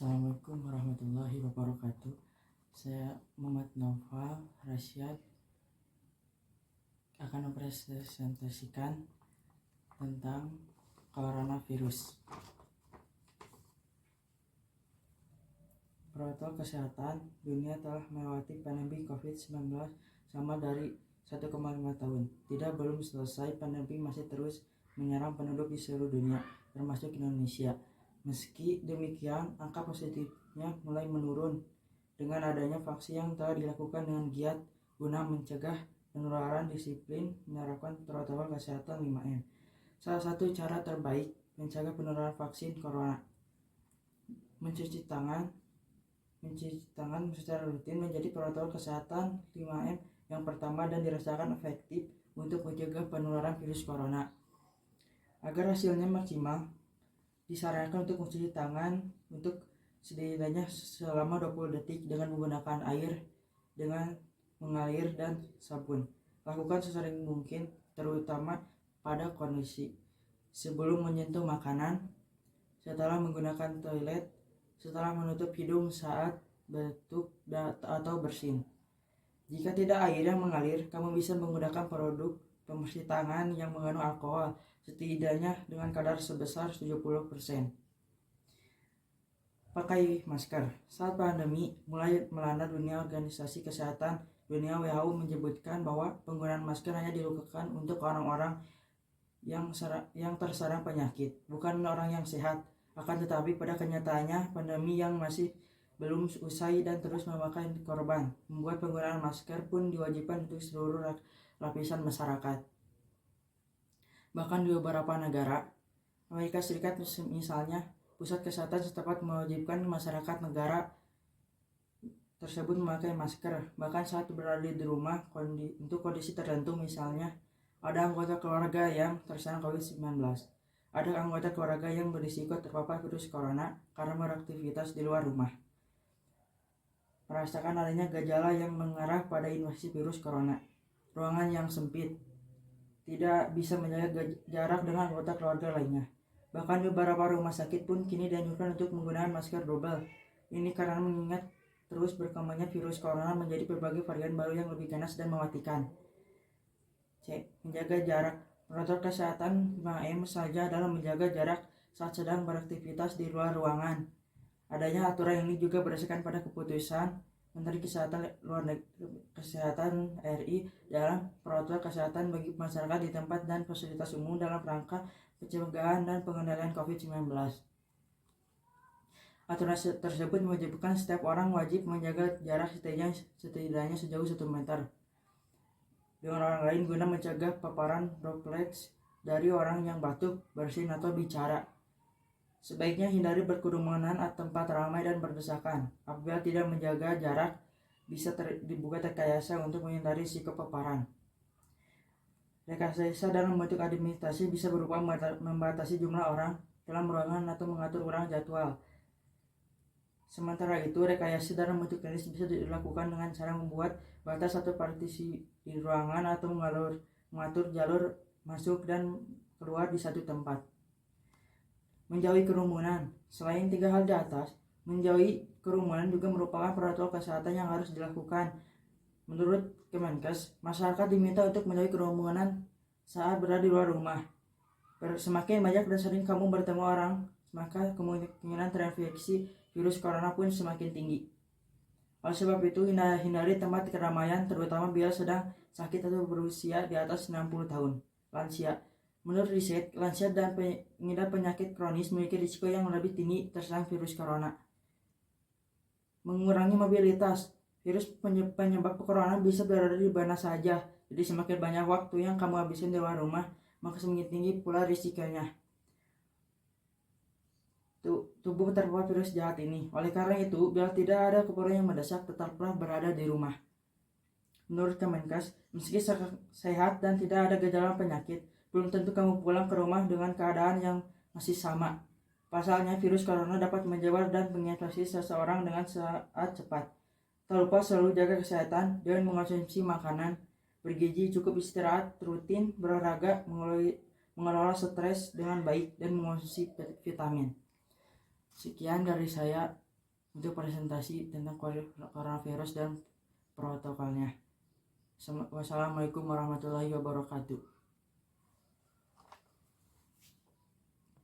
Assalamualaikum warahmatullahi wabarakatuh. Saya Muhammad Naufal Rasyad akan mempresentasikan tentang coronavirus. Protokol kesehatan dunia telah melewati pandemi COVID-19 selama dari 1,5 tahun. Belum selesai, pandemi masih terus menyerang penduduk di seluruh dunia, termasuk Indonesia. Meski demikian, angka positifnya mulai menurun dengan adanya vaksin yang telah dilakukan dengan giat guna mencegah penularan. Disiplin menerapkan protokol kesehatan 5M. Salah satu cara terbaik mencegah penularan vaksin corona, mencuci tangan secara rutin menjadi protokol kesehatan 5M yang pertama dan dirasakan efektif untuk mencegah penularan virus corona. Agar hasilnya maksimal, disarankan untuk mencuci tangan untuk setidaknya selama 20 detik dengan menggunakan air dengan mengalir dan sabun. Lakukan sesering mungkin, terutama pada kondisi sebelum menyentuh makanan, setelah menggunakan toilet, setelah menutup hidung saat batuk atau bersin. Jika tidak air yang mengalir, kamu bisa menggunakan produk pembersih tangan yang mengandung alkohol setidaknya dengan kadar sebesar 70%. Pakai masker. Saat pandemi mulai melanda dunia, Organisasi Kesehatan Dunia WHO menyebutkan bahwa penggunaan masker hanya dilakukan untuk orang-orang yang terserang penyakit, bukan orang yang sehat. Akan tetapi pada kenyataannya, pandemi yang masih belum usai dan terus memakan korban, membuat penggunaan masker pun diwajibkan untuk seluruh lapisan masyarakat. Bahkan di beberapa negara, Amerika Serikat misalnya, pusat kesehatan setempat mewajibkan masyarakat negara tersebut memakai masker, bahkan saat berada di rumah untuk kondisi tertentu. Misalnya, ada anggota keluarga yang terserang COVID-19. Ada anggota keluarga yang berisiko terpapar virus corona karena beraktivitas di luar rumah, merasakan adanya gejala yang mengarah pada invasi virus corona. Ruangan yang sempit, tidak bisa menjaga jarak dengan anggota keluarga lainnya. Bahkan beberapa rumah sakit pun kini dianjurkan untuk menggunakan masker double. Ini karena mengingat terus berkembangnya virus corona menjadi berbagai varian baru yang lebih ganas dan mematikan. C. Menjaga jarak. Protokol kesehatan 5M saja adalah menjaga jarak saat sedang beraktivitas di luar ruangan. Adanya aturan ini juga berdasarkan pada keputusan Menteri Kesehatan RI dalam protokol kesehatan bagi masyarakat di tempat dan fasilitas umum dalam rangka pencegahan dan pengendalian COVID-19. Aturan tersebut mewajibkan setiap orang wajib menjaga jarak setidaknya sejauh 1 meter dengan orang lain guna mencegah paparan droplet dari orang yang batuk, bersin, atau bicara. Sebaiknya hindari berkerumunan atau tempat ramai dan berdesakan. Apabila tidak menjaga jarak, bisa dibuka rekayasa untuk menghindari risiko paparan. Rekayasa dalam bentuk administrasi bisa berupa membatasi jumlah orang dalam ruangan atau mengatur ulang jadwal. Sementara itu, rekayasa dalam bentuk teknis bisa dilakukan dengan cara membuat batas atau partisi di ruangan atau mengatur jalur masuk dan keluar di satu tempat. Menjauhi kerumunan. Selain 3 hal di atas, menjauhi kerumunan juga merupakan protokol kesehatan yang harus dilakukan. Menurut Kemenkes, masyarakat diminta untuk menjauhi kerumunan saat berada di luar rumah. Semakin banyak dan sering kamu bertemu orang, maka kemungkinan terinfeksi virus corona pun semakin tinggi. Oleh sebab itu, hindari tempat keramaian, terutama bila sedang sakit atau berusia di atas 60 tahun. Lansia. Menurut riset, lansia dan pengidap penyakit kronis memiliki risiko yang lebih tinggi terserang virus corona. Mengurangi mobilitas. Virus penyebab corona bisa berada di mana saja. Jadi semakin banyak waktu yang kamu habiskan di luar rumah, maka semakin tinggi pula risikonya tubuh terpapar virus jahat ini. Oleh karena itu, bila tidak ada keperluan yang mendesak, tetaplah berada di rumah. Menurut Kemenkes, meski sehat dan tidak ada gejala penyakit, belum tentu kamu pulang ke rumah dengan keadaan yang masih sama. Pasalnya, virus corona dapat menyebar dan menginfeksi seseorang dengan saat cepat. Tak lupa selalu jaga kesehatan dengan mengonsumsi makanan bergizi, cukup istirahat rutin, berolahraga, mengelola stres dengan baik, dan mengonsumsi vitamin. Sekian dari saya. untuk presentasi tentang coronavirus dan protokolnya. Wassalamualaikum warahmatullahi wabarakatuh.